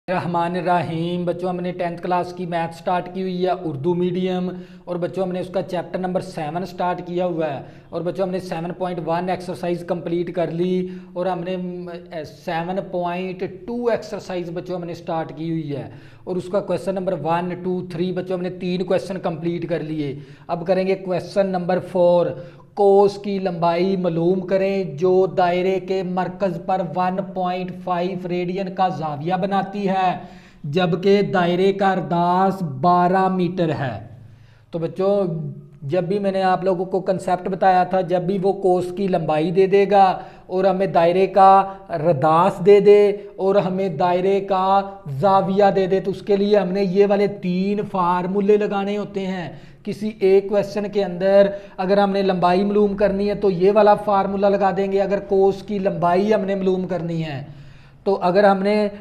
रहमान रहीम। बच्चों हमने 10th class की मैथ स्टार्ट की हुई है उर्दू मीडियम, और बच्चों हमने उसका चैप्टर नंबर 7 स्टार्ट किया हुआ है। और बच्चों हमने 7.1 एक्सरसाइज कंप्लीट कर ली, और हमने 7.2 एक्सरसाइज बच्चों हमने स्टार्ट की हुई है। और उसका क्वेश्चन नंबर 1, 2, 3 बच्चों हमने 3 क्वेश्चन कंप्लीट कर लिए। अब करेंगे क्वेश्चन नंबर 4। कोस की लंबाई मालूम करें जो दायरे के मरकज पर 1.5 रेडियन का जाविया बनाती है, जबकि दायरे का अर्दास 12 मीटर है। तो बच्चों जब भी मैंने आप लोगों को कंसेप्ट बताया था, जब भी वो कोस की लंबाई दे देगा और हमें दायरे का रदास दे दे और हमें दायरे का जाविया दे दे, तो उसके लिए हमने ये वाले 3 फार्मूले लगाने होते हैं। किसी एक क्वेश्चन के अंदर अगर हमने लंबाई मालूम करनी है तो ये वाला फार्मूला लगा देंगे, अगर कोस की लंबाई हमने मालूम करनी है तो अगर हमने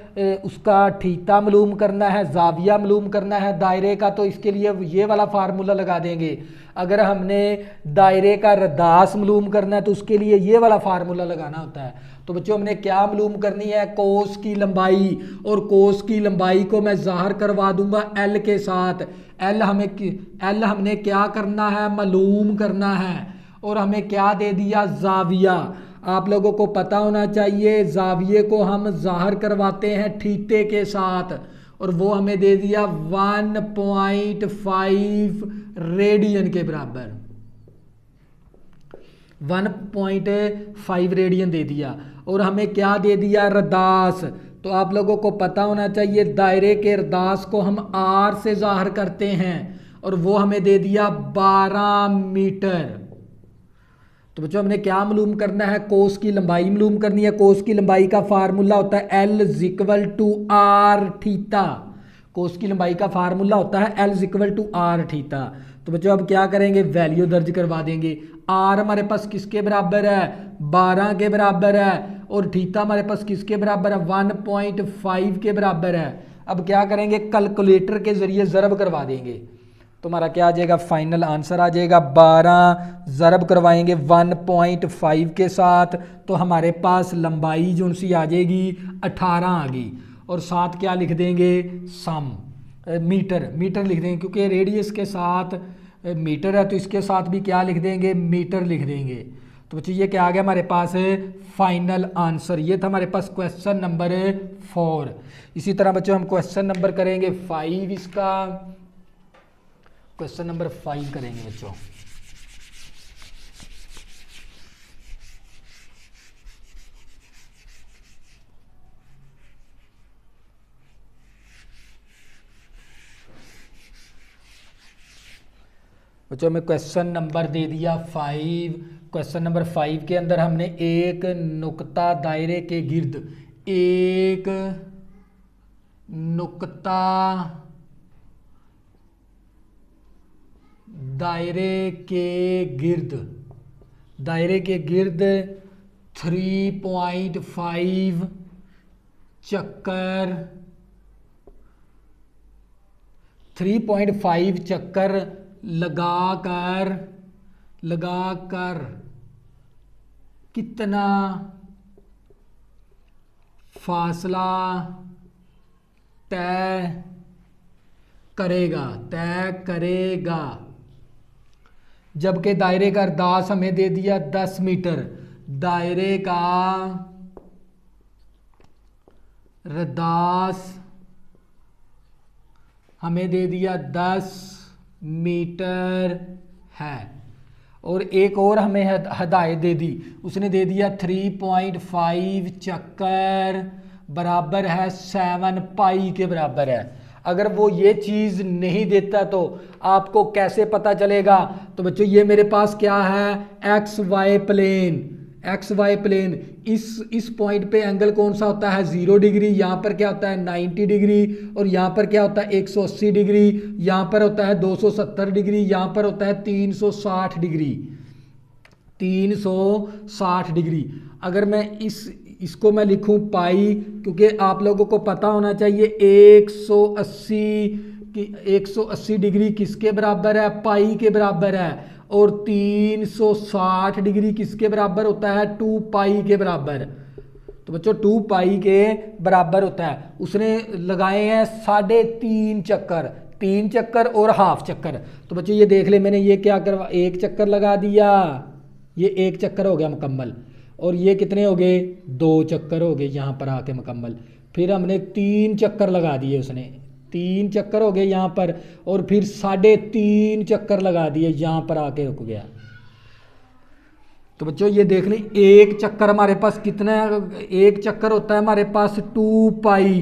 उसका थीटा मालूम करना है, जाविया मालूम करना है दायरे का, तो इसके लिए ये वाला फार्मूला लगा देंगे। अगर हमने दायरे का रदास मालूम करना है तो उसके लिए ये वाला फार्मूला लगाना होता है। तो बच्चों हमने क्या मालूम करनी है, कोस की लंबाई, और कोस की लंबाई को मैं ज़ाहिर करवा दूंगा एल के साथ। एल हमने क्या करना है, मालूम करना है, और हमें क्या दे दिया, जाविया। आप लोगों को पता होना चाहिए जाविये को हम ज़ाहिर करवाते हैं थीटे के साथ, और वो हमें दे दिया 1.5 रेडियन के बराबर। 1.5 रेडियन दे दिया, और हमें क्या दे दिया, रदास। तो आप लोगों को पता होना चाहिए दायरे के रदास को हम आर से ज़ाहिर करते हैं, और वो हमें दे दिया 12 मीटर। तो बच्चों हमने क्या मालूम करना है, कोस की लंबाई मालूम करनी है। कोस की लंबाई का फार्मूला होता है L = R थीटा। कोस की लंबाई का फार्मूला होता है L = R थीटा। तो बच्चों अब क्या करेंगे, वैल्यू दर्ज करवा देंगे। R हमारे पास किसके बराबर है, 12 के बराबर है, और थीटा हमारे पास किसके बराबर है, 1.5 के बराबर है। अब क्या करेंगे, कैलकुलेटर के जरिए ज़रब करवा देंगे। तो हमारा क्या आ जाएगा, फाइनल आंसर आ जाएगा 12 ज़रब करवाएंगे 1.5 के साथ, तो हमारे पास लंबाई जो सी आ जाएगी 18 आ गई। और साथ क्या लिख देंगे, सम मीटर लिख देंगे, क्योंकि रेडियस के साथ मीटर है तो इसके साथ भी क्या लिख देंगे, मीटर लिख देंगे। तो बच्चों ये क्या आ गया हमारे पास, फाइनल आंसर। ये था हमारे पास क्वेश्चन नंबर 4। इसी तरह बच्चों हम क्वेश्चन नंबर करेंगे 5। इसका क्वेश्चन नंबर 5 करेंगे बच्चों। बच्चों हमें क्वेश्चन नंबर दे दिया 5। क्वेश्चन नंबर 5 के अंदर हमने एक नुक्ता दायरे के गिर्द, एक नुक्ता दायरे के गिर्द 3.5 चक्कर 3.5 चक्कर लगाकर कितना फासला तय करेगा, जबकि दायरे का अर्दास हमें दे दिया 10 मीटर। दायरे का रदास हमें दे दिया 10 मीटर है, और एक और हमें हदायत दे दी, उसने दे दिया 3.5 चक्कर बराबर है 7 पाई के बराबर है। अगर वो ये चीज़ नहीं देता तो आपको कैसे पता चलेगा। तो बच्चों ये मेरे पास क्या है, एक्स वाई प्लेन। इस पॉइंट पे एंगल कौन सा होता है, 0 डिग्री। यहाँ पर क्या होता है 90 डिग्री, और यहाँ पर क्या होता है 180 डिग्री, यहाँ पर होता है 270 डिग्री, यहाँ पर होता है 360 डिग्री। अगर मैं इसको मैं लिखूं पाई, क्योंकि आप लोगों को पता होना चाहिए 180 डिग्री किसके बराबर है, पाई के बराबर है, और 360 डिग्री किसके बराबर होता है, 2 पाई के बराबर। तो बच्चों 2 पाई के बराबर होता है। उसने लगाए हैं 3.5 चक्कर, 3 चक्कर और हाफ चक्कर। तो बच्चों ये देख ले, मैंने ये क्या करवा, 1 चक्कर लगा दिया, ये 1 चक्कर हो गया मुकम्मल, और ये कितने हो गए, 2 चक्कर हो गए यहाँ पर आके मुकम्मल। फिर हमने 3 चक्कर लगा दिए, उसने 3 चक्कर हो गए यहाँ पर, और फिर 3.5 चक्कर लगा दिए, यहाँ पर आके रुक गया। तो बच्चों ये देख लें, 1 चक्कर हमारे पास कितना है, 1 चक्कर होता है हमारे पास 2 पाई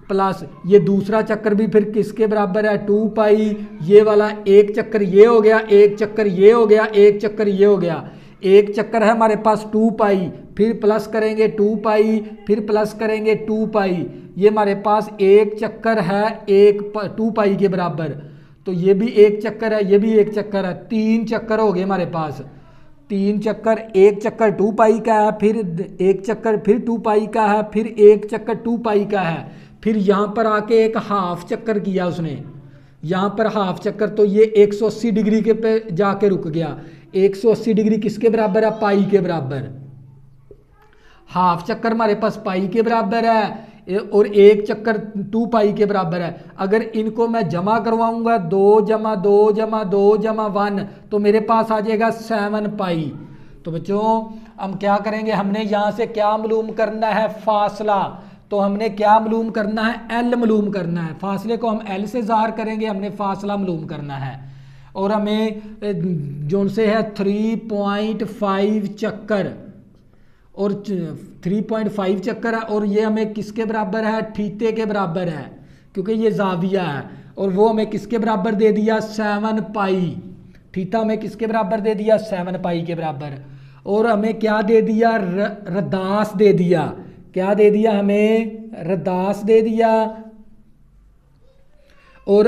प्लस ये दूसरा चक्कर भी फिर किसके बराबर है, 2 पाई। ये वाला 1 चक्कर ये हो गया, 1 चक्कर ये हो गया, 1 चक्कर ये हो गया। 1 चक्कर है हमारे पास 2 पाई, फिर प्लस करेंगे 2 पाई, फिर प्लस करेंगे 2 पाई। ये हमारे पास 1 चक्कर है 2 पाई के बराबर। तो ये भी 1 चक्कर है, ये भी 1 चक्कर है, 3 चक्कर हो गए हमारे पास। 3 चक्कर, 1 चक्कर 2 पाई का है, फिर 1 चक्कर फिर 2 पाई का है, फिर 1 चक्कर 2 पाई का है, फिर यहाँ पर आके एक हाफ चक्कर किया उसने, यहाँ पर हाफ चक्कर। तो ये 180 डिग्री के पे जाके रुक गया। 180 डिग्री किसके बराबर है, पाई के बराबर। हाफ चक्कर हमारे पास पाई के बराबर है और 1 चक्कर 2 पाई के बराबर है। अगर इनको मैं जमा करवाऊंगा 2 जमा 2 जमा 2 जमा 1 तो मेरे पास आ जाएगा 7 पाई। तो बच्चों हम क्या करेंगे, हमने यहाँ से क्या मालूम करना है, फासला। तो हमने क्या मालूम करना है, एल मालूम करना है। फासले को हम एल से ज़ाहिर करेंगे, हमने फासला मालूम करना है। और हमें जो से है 3.5 चक्कर और 3.5 चक्कर है, और ये हमें किसके बराबर है, थीटे के बराबर है, क्योंकि ये जाविया है। और वो हमें किसके बराबर दे दिया, 7 पाई। थीटा हमें किसके बराबर दे दिया, 7 पाई के बराबर। और हमें क्या दे दिया, रदास दे दिया। क्या दे दिया हमें, रदास दे दिया। और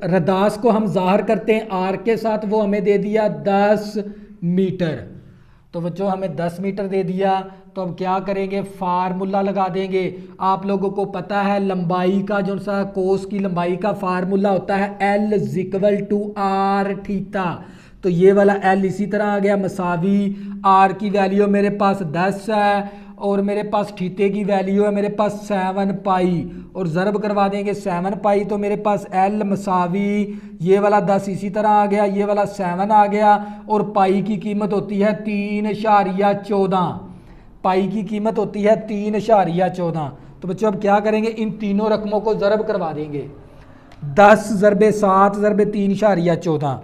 रदास को हम ज़ाहिर करते हैं आर के साथ, वो हमें दे दिया 10 मीटर। तो बच्चों हमें 10 मीटर दे दिया। तो अब क्या करेंगे, फार्मूला लगा देंगे। आप लोगों को पता है लंबाई का जो सा कोस की लंबाई का फार्मूला होता है L = R थीटा। तो ये वाला L इसी तरह आ गया मसावी, R की वैल्यू मेरे पास 10 है और मेरे पास थीटे की वैल्यू है मेरे पास 7 पाई, और ज़रब करवा देंगे 7 पाई। तो मेरे पास L मसावी ये वाला 10 इसी तरह आ गया, ये वाला 7 आ गया, और पाई की कीमत होती है 3.14। पाई की कीमत होती है 3.14। तो बच्चों अब क्या करेंगे, इन तीनों रकमों को ज़रब करवा देंगे। 10 ज़रबे 7 ज़रबे 3.14,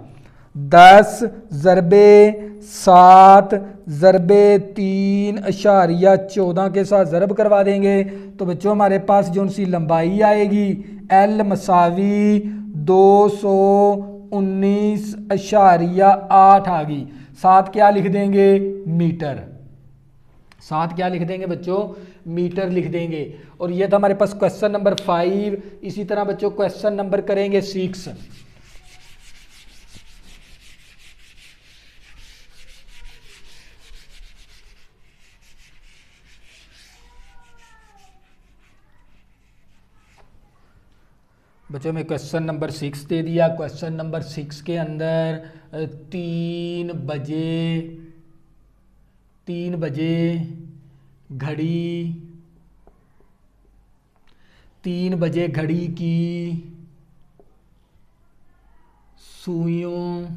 10 ज़रबे 7 ज़रबे 3.14 के साथ ज़रब करवा देंगे। तो बच्चों हमारे पास जो सी लंबाई आएगी L मसावी 219.8 आ गई। साथ क्या लिख देंगे, मीटर। साथ क्या लिख देंगे बच्चों, मीटर लिख देंगे। और ये था हमारे पास क्वेश्चन नंबर 5। इसी तरह बच्चों क्वेश्चन नंबर करेंगे 6। बच्चों में क्वेश्चन नंबर 6 दे दिया। क्वेश्चन नंबर 6 के अंदर 3 बजे घड़ी 3 बजे घड़ी की सुइयों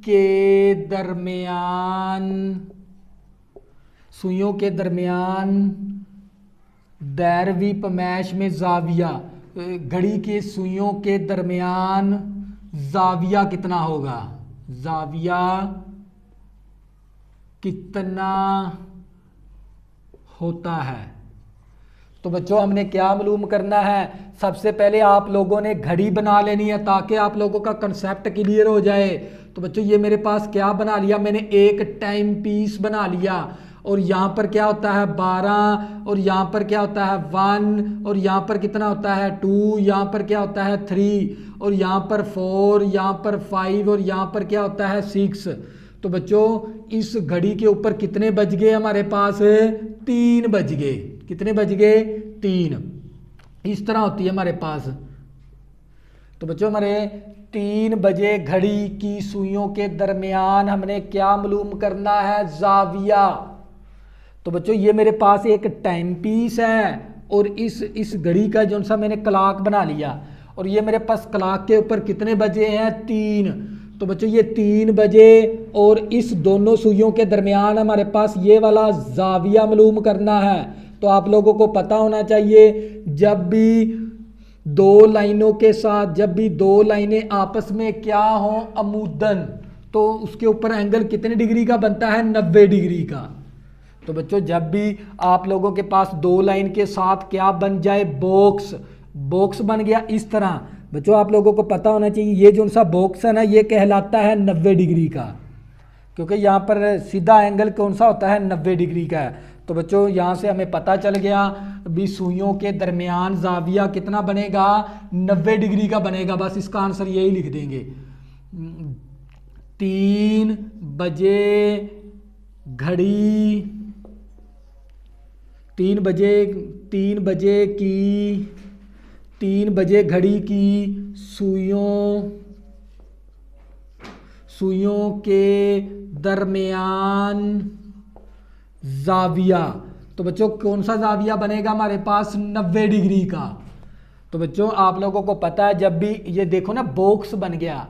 के दरमियान दैरवी पमैश में जाविया, घड़ी के सुइयों के दरमियान जाविया कितना होगा, जाविया कितना होता है। तो बच्चों हमने क्या मालूम करना है, सबसे पहले आप लोगों ने घड़ी बना लेनी है ताकि आप लोगों का कंसेप्ट क्लियर हो जाए। तो बच्चों ये मेरे पास क्या बना लिया, मैंने एक टाइम पीस बना लिया, और यहाँ पर क्या होता है 12, और यहाँ पर क्या होता है 1, और यहाँ पर कितना होता है 2, यहाँ पर क्या होता है 3, और यहाँ पर 4, यहाँ पर 5, और यहाँ पर क्या होता है 6। तो बच्चों इस घड़ी के ऊपर कितने बज गए हमारे पास, 3 बज गए। कितने बज गए, 3। इस तरह होती है हमारे पास तो बच्चों हमारे 3 बजे घड़ी की सुइयों के दरमियान हमने क्या मालूम करना है, जाविया। तो बच्चों ये मेरे पास एक टाइम पीस है और इस घड़ी का जो सा मैंने क्लॉक बना लिया, और ये मेरे पास क्लॉक के ऊपर कितने बजे हैं, 3। तो बच्चों ये 3 बजे और इस दोनों सुइयों के दरमियान हमारे पास ये वाला जाविया मालूम करना है। तो आप लोगों को पता होना चाहिए जब भी दो लाइनें आपस में क्या हो, अमूदन, तो उसके ऊपर एंगल कितने डिग्री का बनता है, 90 डिग्री का। तो बच्चों जब भी आप लोगों के पास 2 लाइन के साथ क्या बन जाए, बॉक्स बन गया इस तरह। बच्चों आप लोगों को पता होना चाहिए ये जो सा बॉक्स है ना, ये कहलाता है 90 डिग्री का, क्योंकि यहाँ पर सीधा एंगल कौन सा होता है, 90 डिग्री का है। तो बच्चों यहाँ से हमें पता चल गया भी सुइयों के दरमियान जाविया कितना बनेगा, 90 डिग्री का बनेगा। बस इसका आंसर यही लिख देंगे। 3 बजे घड़ी की सुइयों के दरमियान जाविया। तो बच्चों कौन सा जाविया बनेगा हमारे पास, 90 डिग्री का। तो बच्चों आप लोगों को पता है जब भी ये देखो ना बॉक्स बन गया,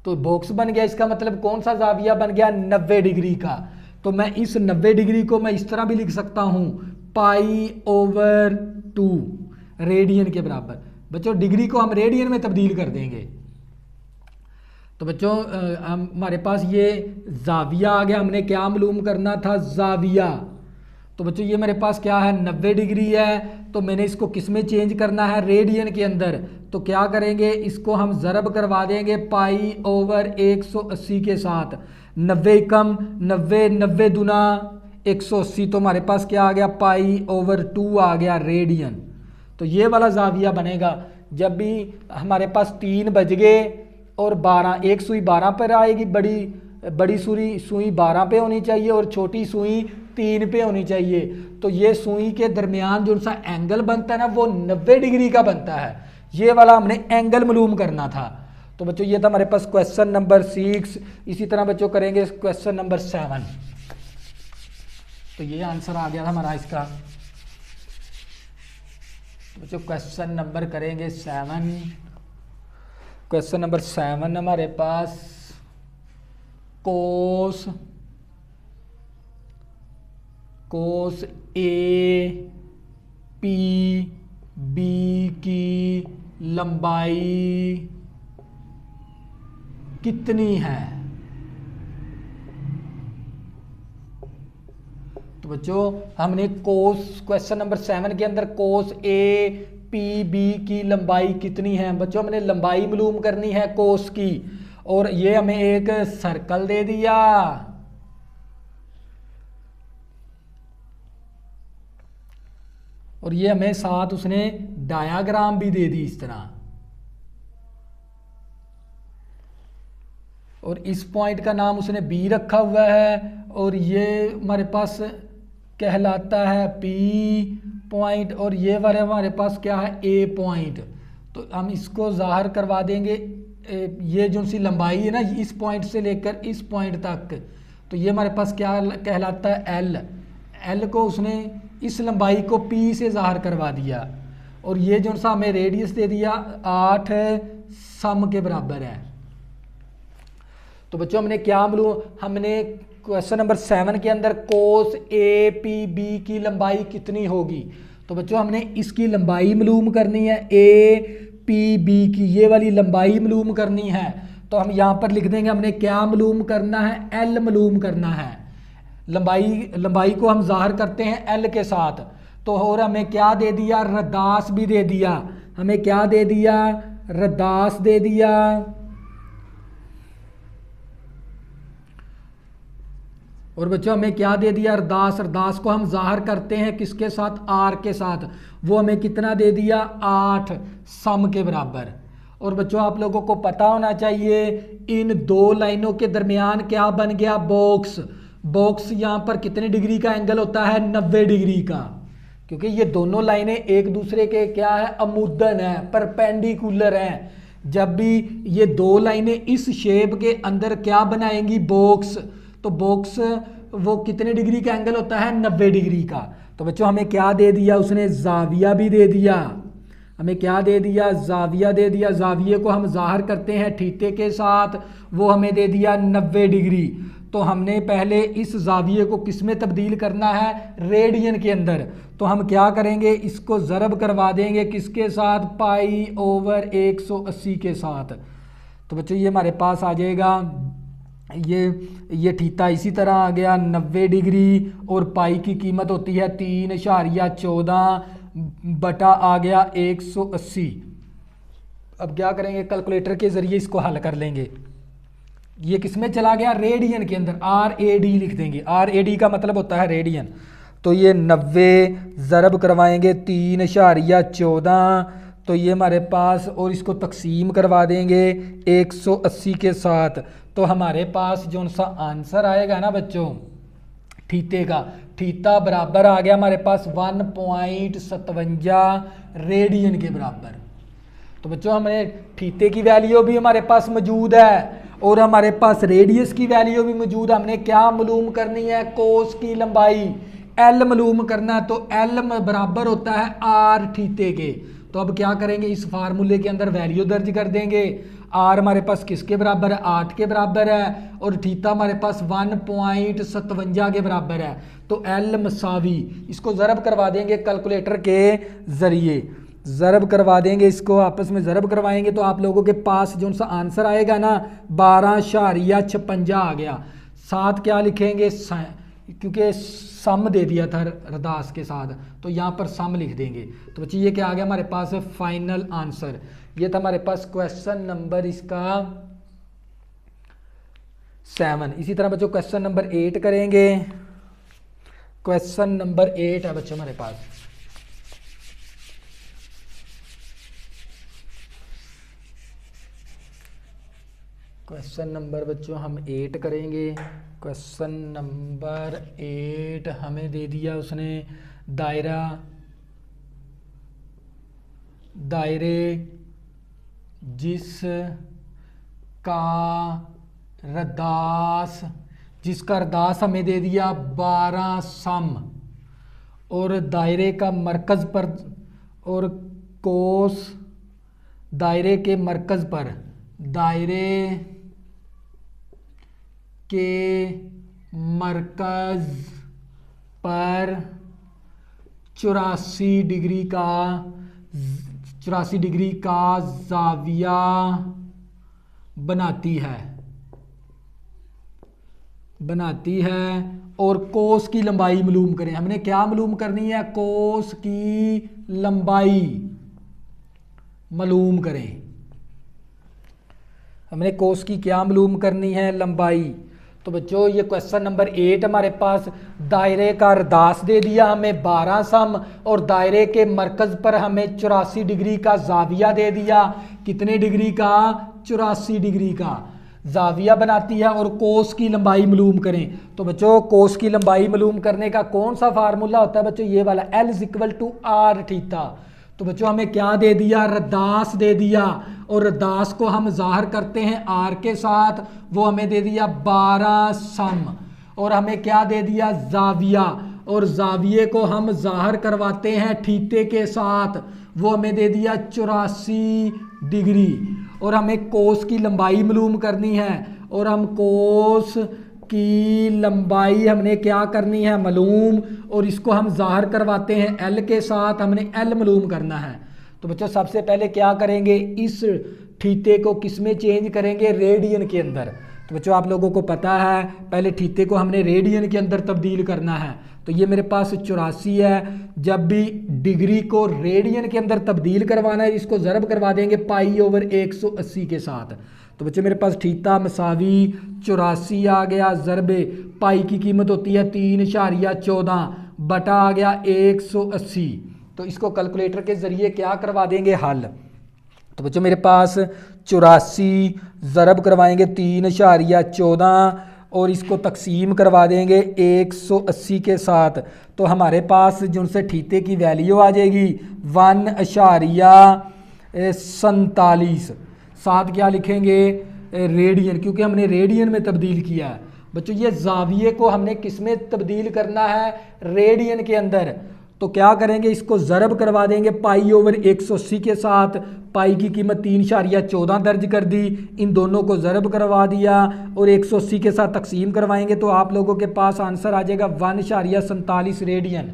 तो बॉक्स बन गया इसका मतलब कौन सा जाविया बन गया, 90 डिग्री का। तो मैं इस 90 डिग्री को मैं इस तरह भी लिख सकता हूं, π/2 रेडियन के बराबर। बच्चों डिग्री को हम रेडियन में तब्दील कर देंगे। तो बच्चों हमारे पास ये जाविया आ गया, हमने क्या मालूम करना था, जाविया। तो बच्चों ये मेरे पास क्या है, 90 डिग्री है, तो मैंने इसको किस में चेंज करना है, रेडियन के अंदर। तो क्या करेंगे, इसको हम ज़रब करवा देंगे π/180 के साथ। 90 कम 90, 90 दुना 180, तो हमारे पास क्या आ गया, π/2 आ गया रेडियन। तो ये वाला जाविया बनेगा जब भी हमारे पास 3 बज गए और 12, एक सुई 12 पर आएगी, बड़ी सुई 12 पे होनी चाहिए और छोटी सुई 3 पे होनी चाहिए। तो ये सुई के दरमियान जो सा एंगल बनता है ना, वो 90 डिग्री का बनता है। ये वाला हमने एंगल मालूम करना था। तो बच्चों ये था हमारे पास क्वेश्चन नंबर 6। इसी तरह बच्चों करेंगे क्वेश्चन नंबर 7। तो ये आंसर आ गया था हमारा इसका। तो बच्चों क्वेश्चन नंबर करेंगे 7। क्वेश्चन नंबर 7 हमारे पास कोस APB की लंबाई कितनी है। तो बच्चों हमने कोस, क्वेश्चन नंबर 7 के अंदर कोस APB की लंबाई कितनी है। बच्चों हमने लंबाई मालूम करनी है कोस की, और ये हमें एक सर्कल दे दिया, और ये हमें साथ उसने डायाग्राम भी दे दी इस तरह। और इस पॉइंट का नाम उसने बी रखा हुआ है, और ये हमारे पास कहलाता है P पॉइंट, और ये वाले हमारे पास क्या है, A पॉइंट। तो हम इसको जाहिर करवा देंगे, ये जो सी लंबाई है ना, इस पॉइंट से लेकर इस पॉइंट तक, तो ये हमारे पास क्या कहलाता है, L को उसने इस लंबाई को P से जाहिर करवा दिया, और ये जो सा हमें रेडियस दे दिया 8 सम के बराबर है। तो बच्चों हमने क्या मालूम, हमने क्वेश्चन नंबर 7 के अंदर कोस APB की लंबाई कितनी होगी। तो बच्चों हमने इसकी लंबाई मालूम करनी है, APB की ये वाली लंबाई मालूम करनी है। तो हम यहाँ पर लिख देंगे हमने क्या मालूम करना है, L मालूम करना है। लंबाई को हम जाहिर करते हैं L के साथ। तो और हमें क्या दे दिया, रदास भी दे दिया। हमें क्या दे दिया, रदास दे दिया। और बच्चों हमें क्या दे दिया, अरदास को हम जाहिर करते हैं किसके साथ, आर के साथ। वो हमें कितना दे दिया, 8 सम के बराबर। और बच्चों आप लोगों को पता होना चाहिए इन दो लाइनों के दरमियान क्या बन गया, बॉक्स यहाँ पर कितने डिग्री का एंगल होता है, 90 डिग्री का, क्योंकि ये दोनों लाइनें एक दूसरे के क्या है, अमुदन है, परपेंडिकुलर हैं। जब भी ये दो लाइनें इस शेप के अंदर क्या बनाएंगी, बॉक्स, तो बॉक्स वो कितने डिग्री का एंगल होता है, 90 डिग्री का। तो बच्चों हमें क्या दे दिया उसने, जाविया भी दे दिया, हमें क्या दे दिया, जाविया दे दिया। जाविये को हम ज़ाहिर करते हैं थीटे के साथ, वो हमें दे दिया 90 डिग्री। तो हमने पहले इस जाविये को किस में तब्दील करना है, रेडियन के अंदर। तो हम क्या करेंगे, इसको ज़रब करवा देंगे किसके साथ, पाई ओवर 180 के साथ। तो बच्चों ये हमारे पास आ जाएगा, ये थीटा इसी तरह आ गया 90 डिग्री, और पाई की कीमत होती है 3.14 बटा आ गया 180। अब क्या करेंगे, कैलकुलेटर के ज़रिए इसको हल कर लेंगे। ये किस में चला गया, रेडियन के अंदर, RAD लिख देंगे, RAD का मतलब होता है रेडियन। तो ये 90 ज़रब करवाएंगे 3.14, तो ये हमारे पास, और इसको तकसीम करवा देंगे 180 के साथ। तो हमारे पास जो सा आंसर आएगा ना बच्चों थीटे का, थीटा बराबर आ गया हमारे पास 1.57 रेडियन के बराबर। तो बच्चों हमें थीटे की वैल्यू भी हमारे पास मौजूद है और हमारे पास रेडियस की वैल्यू भी मौजूद है। हमने क्या मालूम करनी है, कोस की लंबाई L मालूम करना है। तो L बराबर होता है R थीटे के। तो अब क्या करेंगे, इस फार्मूले के अंदर वैल्यू दर्ज कर देंगे। R हमारे पास किसके बराबर है, 8 के बराबर है, और थीटा हमारे पास 1.57 के बराबर है। तो L मसावी, इसको ज़रब करवा देंगे कैलकुलेटर के ज़रिए, ज़रब करवा देंगे, इसको आपस में ज़रब करवाएंगे। तो आप लोगों के पास जो सा आंसर आएगा ना 12.56 आ गया। साथ क्या लिखेंगे, क्योंकि सम दे दिया था रदास के साथ, तो यहाँ पर सम लिख देंगे। तो बच्चे ये क्या आ गया हमारे पास, फाइनल आंसर। ये था हमारे पास क्वेश्चन नंबर इसका 7। इसी तरह बच्चों क्वेश्चन नंबर 8 करेंगे। क्वेश्चन नंबर 8 है बच्चों हमारे पास। क्वेश्चन नंबर बच्चों हम 8 करेंगे। क्वेश्चन नंबर 8 हमें दे दिया उसने, दायरे जिसका रदास हमें दे दिया 12 सम, और दायरे का मरकज़ पर, और कोस दायरे के मरकज़ पर, दायरे के मरकज़ पर 84 डिग्री का ज़ाविया बनाती है और कोस की लंबाई मालूम करें। हमने क्या मालूम करनी है, कोस की लंबाई मालूम करें। हमने कोस की क्या मालूम करनी है, लंबाई। तो बच्चों ये क्वेश्चन नंबर 8 हमारे पास, दायरे का रदास दे दिया हमें 12 सम, और दायरे के मरकज़ पर हमें 84 डिग्री का जाविया दे दिया। कितने डिग्री का, 84 डिग्री का जाविया बनाती है, और कोस की लंबाई मालूम करें। तो बच्चों कोस की लंबाई मालूम करने का कौन सा फार्मूला होता है बच्चों, ये वाला, L = R थीटा। तो बच्चों हमें क्या दे दिया, रदास दे दिया, और रदास को हम ज़ाहिर करते हैं R के साथ, वो हमें दे दिया 12 सम, और हमें क्या दे दिया, जाविया, और जाविये को हम ज़ाहिर करवाते हैं थीटे के साथ, वो हमें दे दिया 84 डिग्री, और हमें कोस की लंबाई मालूम करनी है, और हम कोस की लंबाई हमने क्या करनी है, मालूम, और इसको हम ज़ाहिर करवाते हैं L के साथ, हमने L मालूम करना है। तो बच्चों सबसे पहले क्या करेंगे, इस थीटे को किस में चेंज करेंगे, रेडियन के अंदर। तो बच्चों आप लोगों को पता है पहले थीटे को हमने रेडियन के अंदर तब्दील करना है। तो ये मेरे पास 84 है, जब भी डिग्री को रेडियन के अंदर तब्दील करवाना है, इसको ज़रब करवा देंगे पाई ओवर 180 के साथ। तो बच्चे मेरे पास थीटा मसावी 84 आ गया, ज़रबे पाई की कीमत होती है 3.14 बटा आ गया 180। तो इसको कैलकुलेटर के ज़रिए क्या करवा देंगे, हल। तो बच्चों मेरे पास 84 ज़रब करवाएंगे 3.14 और इसको तकसीम करवा देंगे 180 के साथ। तो हमारे पास जो उनसे थीटे की वैल्यू आ जाएगी 1.47 साथ क्या लिखेंगे, रेडियन, क्योंकि हमने रेडियन में तब्दील किया है। बच्चों ये जाविये को हमने किस में तब्दील करना है, रेडियन के अंदर। तो क्या करेंगे, इसको ज़रब करवा देंगे पाई ओवर 180 के साथ। पाई की कीमत 3.14 दर्ज कर दी, इन दोनों को ज़रब करवा दिया और 180 के साथ तकसीम करवाएंगे तो आप लोगों के पास आंसर आ जाएगा 1.47 रेडियन।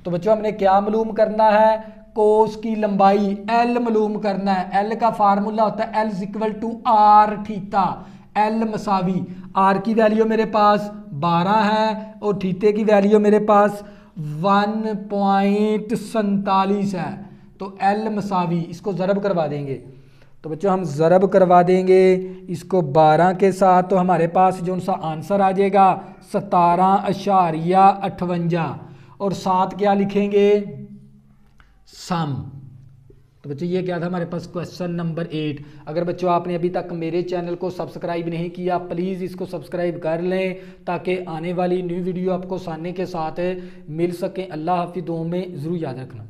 तो बच्चों हमने क्या मालूम करना है, कोस की लंबाई एल मालूम करना है। एल का फार्मूला होता है L equal to R theta. L मसावी आर की वैल्यू मेरे पास 12 है और थीटे की वैल्यू मेरे पास 1.47 है। तो एल मसावी, इसको ज़रब करवा देंगे। तो बच्चों हम ज़रब करवा देंगे इसको 12 के साथ, तो हमारे पास जो सा आंसर आ जाएगा 17.58 और साथ क्या लिखेंगे, सम। तो बच्चों ये क्या था हमारे पास क्वेश्चन नंबर 8। अगर बच्चों आपने अभी तक मेरे चैनल को सब्सक्राइब नहीं किया, प्लीज़ इसको सब्सक्राइब कर लें ताकि आने वाली न्यू वीडियो आपको आसानी के साथ मिल सके। अल्लाह हाफिज़, दुआ में ज़रूर याद रखना।